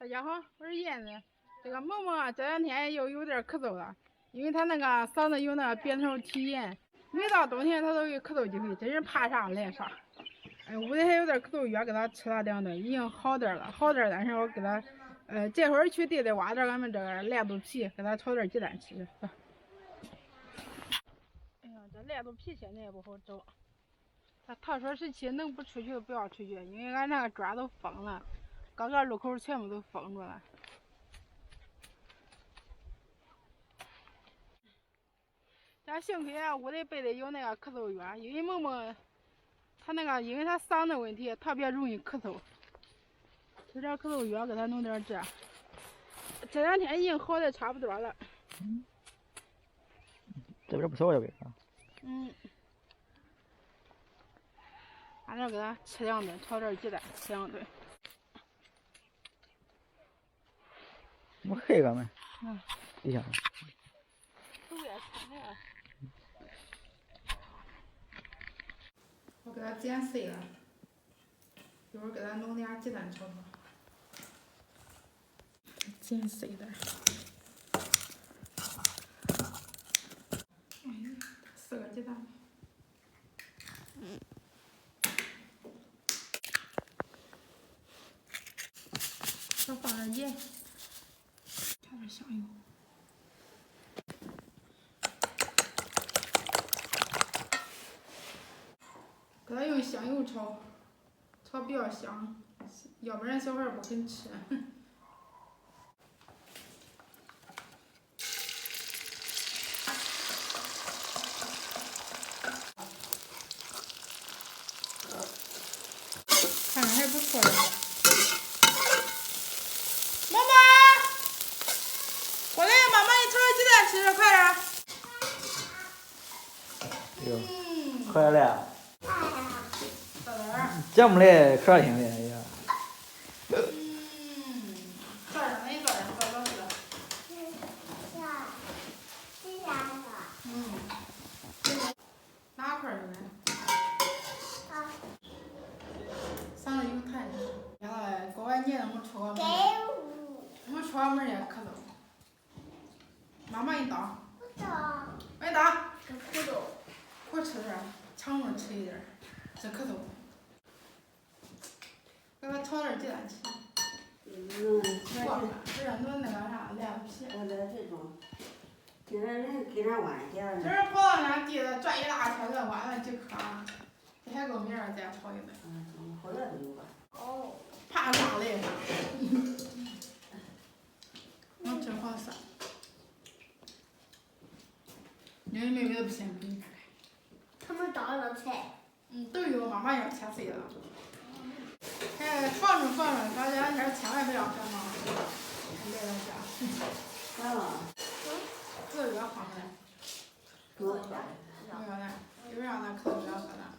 大家好，我是燕子。这个萌萌啊，这两天又有点咳嗽了，因为他那个嗓子有那个扁桃体炎，每到冬天他都有咳嗽几回，真是怕啥来啥。哎，屋里还有点咳嗽药，给他吃了2顿，已经好点了，但是我给他，这会儿去地里挖点俺们这个莲肚皮，给他炒点鸡蛋吃。哎呀，这莲肚皮现在也不好找。他逃生时期能不出去不要出去，因为俺那个庄都封了，各个路口全部都封住了。咱幸亏啊，屋里备的有那个咳嗽药，因为萌萌他那个，因为他嗓子问题特别容易咳嗽，吃点咳嗽药给他弄点这2天已经好的差不多了。这边不少这个。俺这给他吃2顿，炒点鸡蛋吃2顿。我黑个没？底下。都爱吃呀。我给它剪碎了，一会儿给它弄点鸡蛋炒炒。剪碎点。4个鸡蛋。再放点盐，加点香油。给它用香油炒，炒比较香，要不然小孩不肯吃。看着还不错的。妈妈，过来，妈妈你炒鸡蛋吃，快点。喝点来。到这儿。节目来可听的呀。早上没早上早早的。哪块儿的？嗓子有痰。原来过完年没出过门，没出过门也咳嗽。妈妈给你倒。我给你倒。多吃点，强着吃一点，这咳嗽。给他炒点鸡蛋吃。不是弄那个啥莲子皮。我这这种，今天人给咱挖点儿。今儿跑到那地里转一大圈，再挖了几颗，这还够明儿再炒一顿。好多都有吧。哦。怕啥嘞？能吃好啥？你妹妹都不嫌你看看。他们找了菜。都有，妈妈要切碎了。还防着，大家千万不要感冒。还来了这。完了。这个放来。多。没有嘞，一会儿让他咳嗽不要喝了。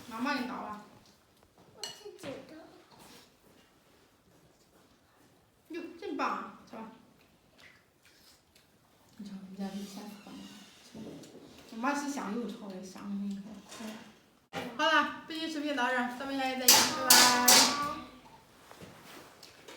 妈妈给你倒吧。我自己的。哟，真棒，是吧？你瞅，人家比前喝呢。妈是香油炒的，香很可。好了，本期视频到这儿，咱们下期再见，拜拜。